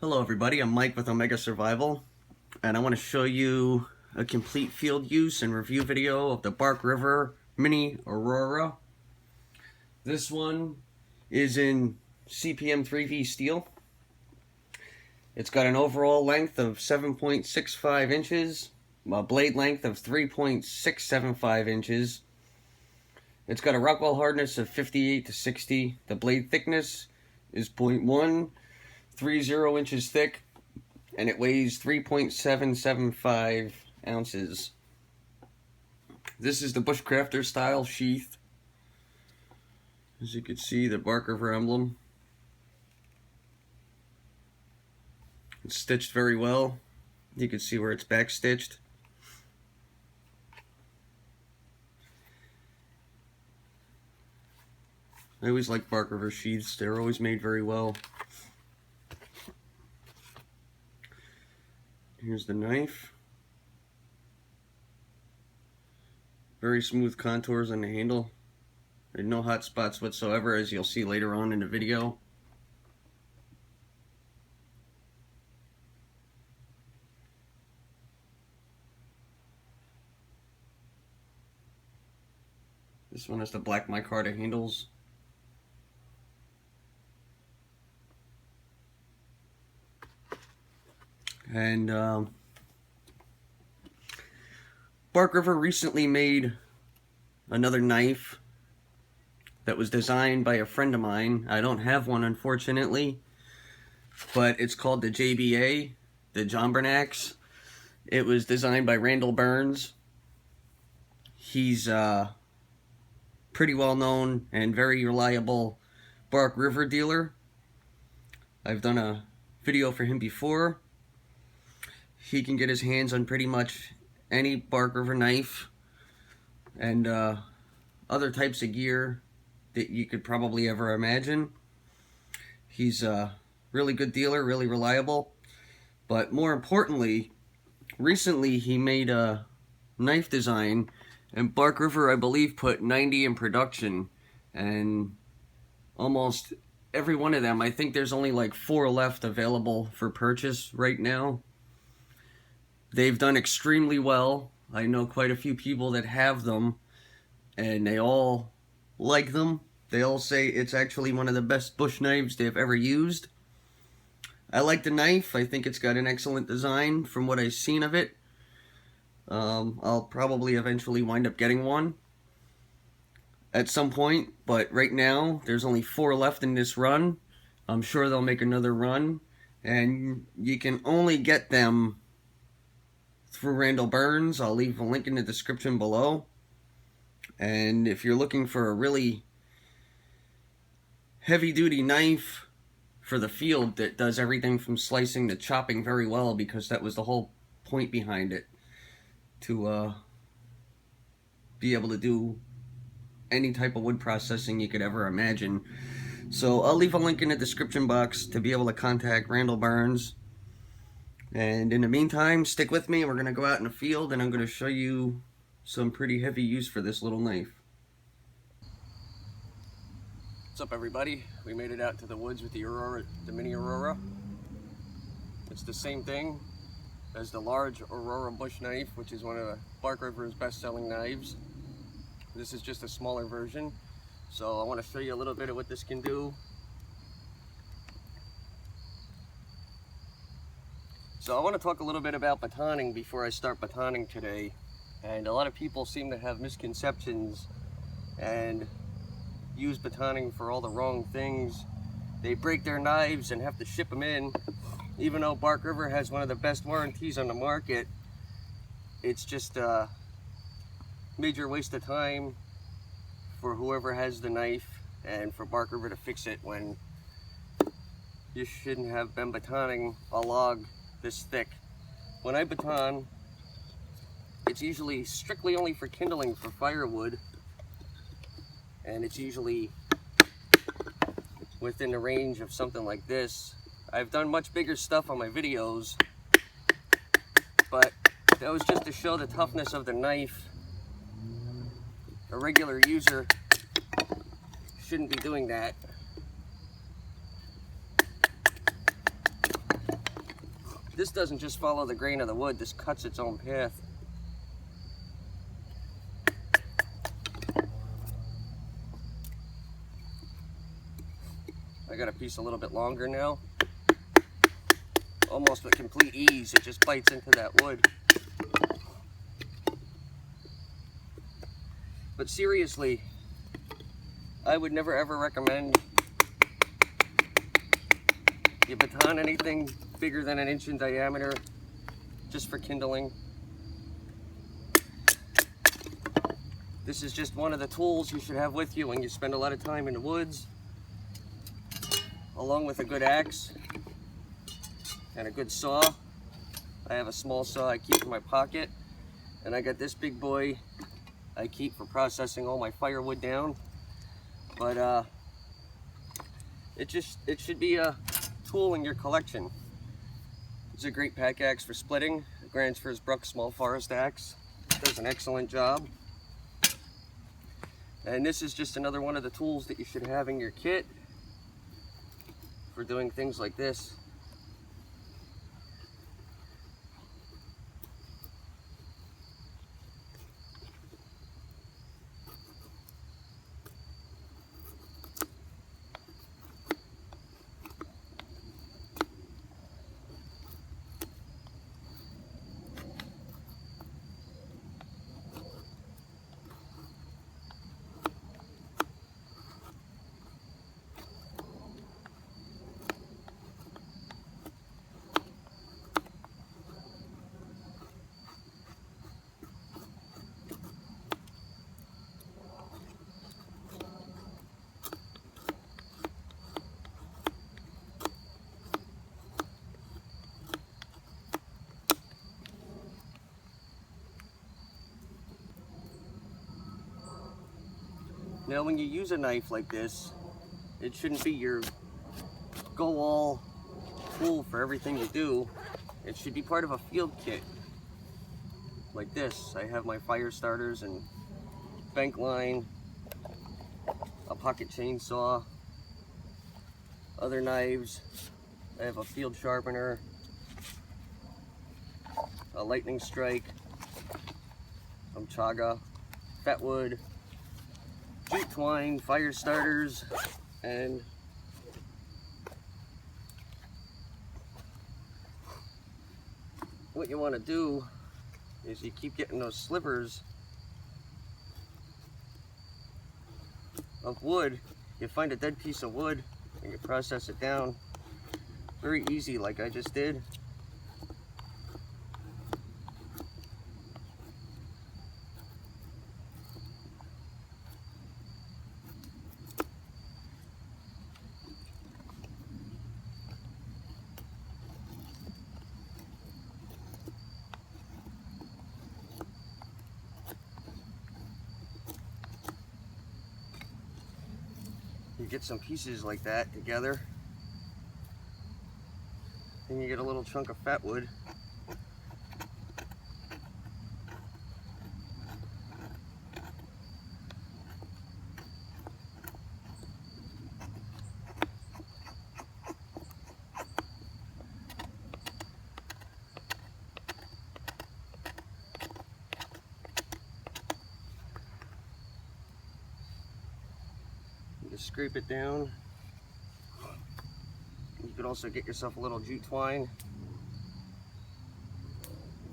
Hello everybody, I'm Mike with Omega Survival, and I want to show you a complete field use and review video of the Bark River Mini Aurora. This one is in CPM 3V steel. It's got an overall length of 7.65 inches, a blade length of 3.675 inches. It's got a Rockwell hardness of 58 to 60. The blade thickness is 0.130 inches thick, and it weighs 3.775 ounces. This is the Bushcrafter style sheath. As you can see, the Bark River emblem. It's stitched very well. You can see where it's back stitched. I always like Bark River sheaths. They're always made very well. Here's the knife. Very smooth contours on the handle. There's no hot spots whatsoever, as you'll see later on in the video. This one has the black micarta handles. And Bark River recently made another knife that was designed by a friend of mine. I don't have one, unfortunately, but it's called the JBA, the Jomburn Axe. It was designed by Randall Burns. He's pretty well known and very reliable Bark River dealer. I've done a video for him before. He can get his hands on pretty much any Bark River knife and other types of gear that you could probably ever imagine. He's a really good dealer, really reliable. But more importantly, recently he made a knife design, and Bark River, I believe, put 90 in production, and almost every one of them, I think there's only like 4 left available for purchase right now. They've done extremely well. I know quite a few people that have them, and they all like them. They all say it's actually one of the best bush knives they've ever used. I like the knife. I think it's got an excellent design from what I've seen of it. I'll probably eventually wind up getting one at some point, but right now there's only 4 left in this run. I'm sure they'll make another run, and you can only get them through Randall Burns. I'll leave a link in the description below. And if you're looking for a really heavy-duty knife for the field that does everything from slicing to chopping very well, because that was the whole point behind it, to be able to do any type of wood processing you could ever imagine. So I'll leave a link in the description box to be able to contact Randall Burns. And in the meantime, stick with me. We're going to go out in the field, and I'm going to show you some pretty heavy use for this little knife. What's up, everybody? We made it out to the woods with the Aurora, the Mini Aurora. It's the same thing as the large Aurora bush knife, which is one of the Bark River's best-selling knives. This is just a smaller version. So I want to show you a little bit of what this can do. So I want to talk a little bit about batoning before I start batoning today. And a lot of people seem to have misconceptions and use batoning for all the wrong things. They break their knives and have to ship them in. Even though Bark River has one of the best warranties on the market, it's just a major waste of time for whoever has the knife and for Bark River to fix it when you shouldn't have been batoning a log this thick. When I baton, it's usually strictly only for kindling for firewood, and it's usually within the range of something like this. I've done much bigger stuff on my videos, but that was just to show the toughness of the knife. A regular user shouldn't be doing that. This doesn't just follow the grain of the wood, this cuts its own path. I got a piece a little bit longer now. Almost with complete ease, it just bites into that wood. But seriously, I would never ever recommend you baton anything bigger than 1 inch in diameter just for kindling. This is just one of the tools you should have with you when you spend a lot of time in the woods, along with a good axe and a good saw. I have a small saw I keep in my pocket, and I got this big boy I keep for processing all my firewood down. But it should be a tool in your collection. It's a great pack axe for splitting. The Grandsfors Bruck Small Forest Axe does an excellent job. And this is just another one of the tools that you should have in your kit for doing things like this. Now when you use a knife like this, it shouldn't be your go-all tool for everything you do. It should be part of a field kit. Like this, I have my fire starters and bank line, a pocket chainsaw, other knives. I have a field sharpener, a lightning strike, some chaga, fatwood, jute twine, fire starters, and what you want to do is you keep getting those slivers of wood. You find a dead piece of wood and you process it down. Very easy, like I just did. You get some pieces like that together, and you get a little chunk of fat wood. Just scrape it down. You could also get yourself a little jute twine,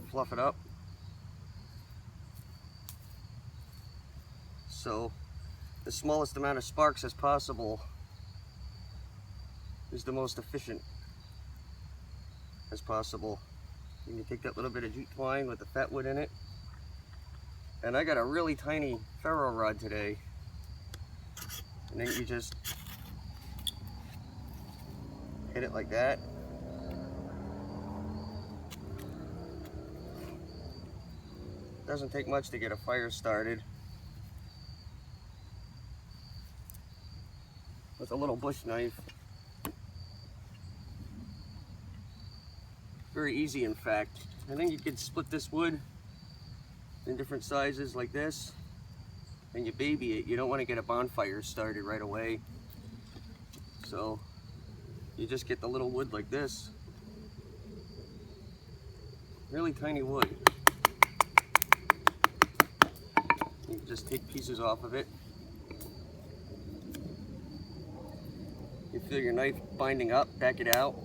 fluff it up. So the smallest amount of sparks as possible is the most efficient as possible. And you take that little bit of jute twine with the fat wood in it. And I got a really tiny ferro rod today. And then you just hit it like that. Doesn't take much to get a fire started. With a little bush knife. Very easy, in fact. And then you can split this wood in different sizes like this. And you baby it. You don't want to get a bonfire started right away. So you just get the little wood like this. really tiny wood. You can just take pieces off of it. You feel your knife binding up, back it out.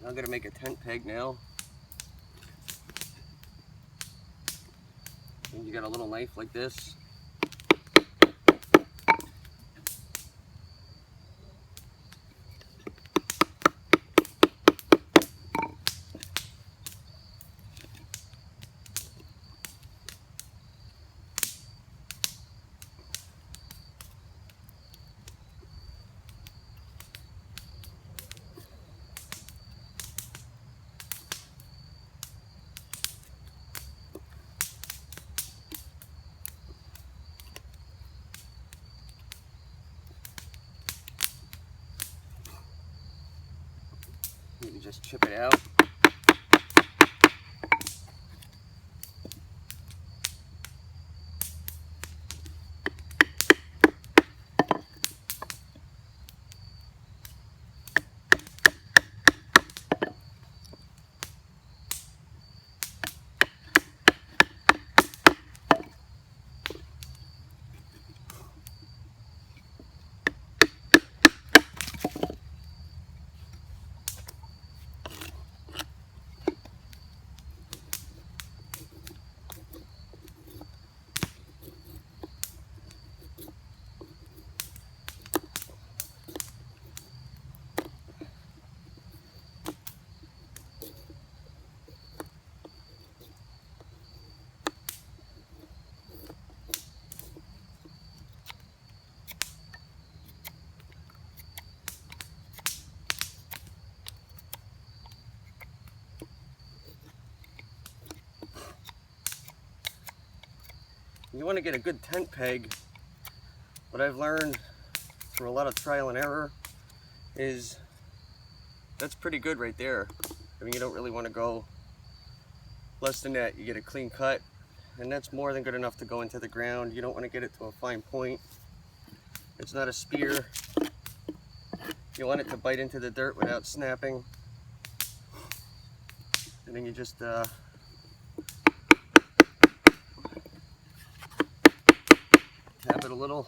I'm going to make a tent peg now. And you got a little knife like this. You can just chip it out. You want to get a good tent peg. What I've learned through a lot of trial and error is that's pretty good right there. I mean, you don't really want to go less than that. You get a clean cut, and that's more than good enough to go into the ground. You don't want to get it to a fine point. It's not a spear. You want it to bite into the dirt without snapping. And then you just tap it a little.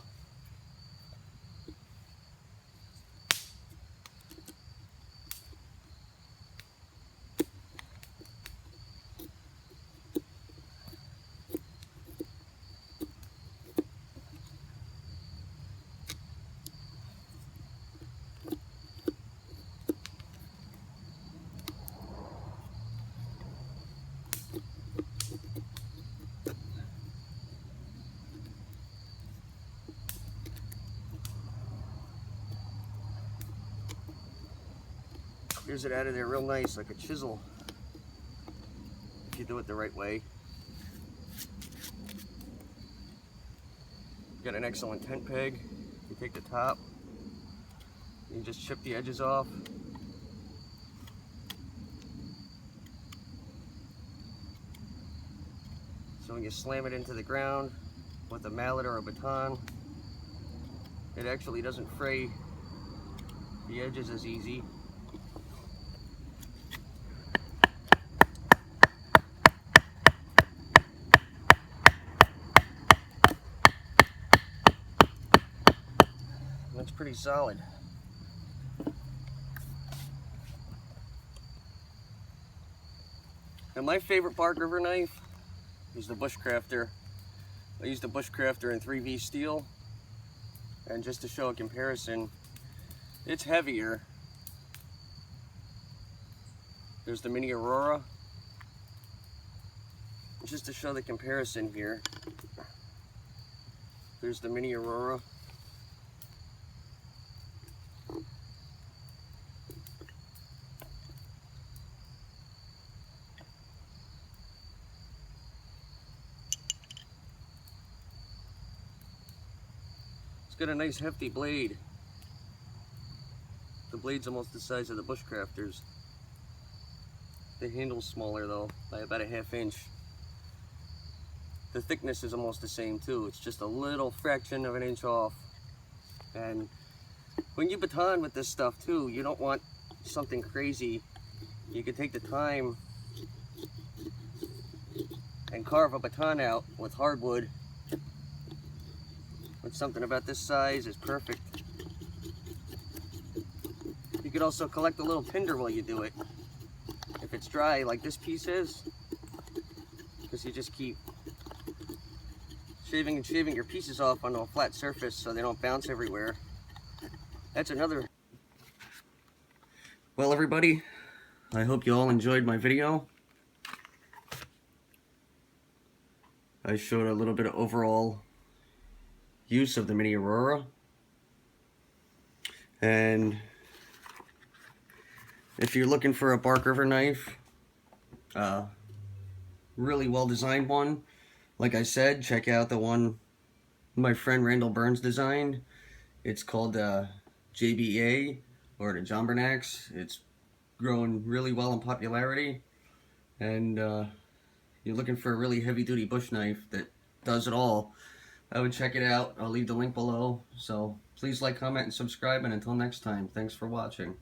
Here's it out of there real nice, like a chisel, if you do it the right way. You got an excellent tent peg. You take the top, you just chip the edges off. So when you slam it into the ground with a mallet or a baton, it actually doesn't fray the edges as easy. Looks pretty solid. And my favorite Bark River knife is the Bushcrafter. I used the Bushcrafter in 3V steel, and just to show a comparison, it's heavier. There's the Mini Aurora. Just to show the comparison here, there's the Mini Aurora. It's got a nice hefty blade. The blade's almost the size of the Bushcrafters. The handle's smaller though, by about a ½ inch. The thickness is almost the same too. It's just a little fraction of an inch off. And when you baton with this stuff too, you don't want something crazy. You can take the time and carve a baton out with hardwood. But something about this size is perfect. You could also collect a little tinder while you do it, if it's dry like this piece is, because you just keep shaving and shaving your pieces off onto a flat surface so they don't bounce everywhere. That's another. Well, everybody, I hope you all enjoyed my video. I showed a little bit of overall use of the mini Aurora, and if you're looking for a Bark River knife, really well designed one, like I said, check out the one my friend Randall Burns designed. It's called JBA, or the John Bernax. It's growing really well in popularity, and you're looking for a really heavy duty bush knife that does it all, I would check it out. I'll leave the link below. So please like, comment, and subscribe, and until next time, thanks for watching.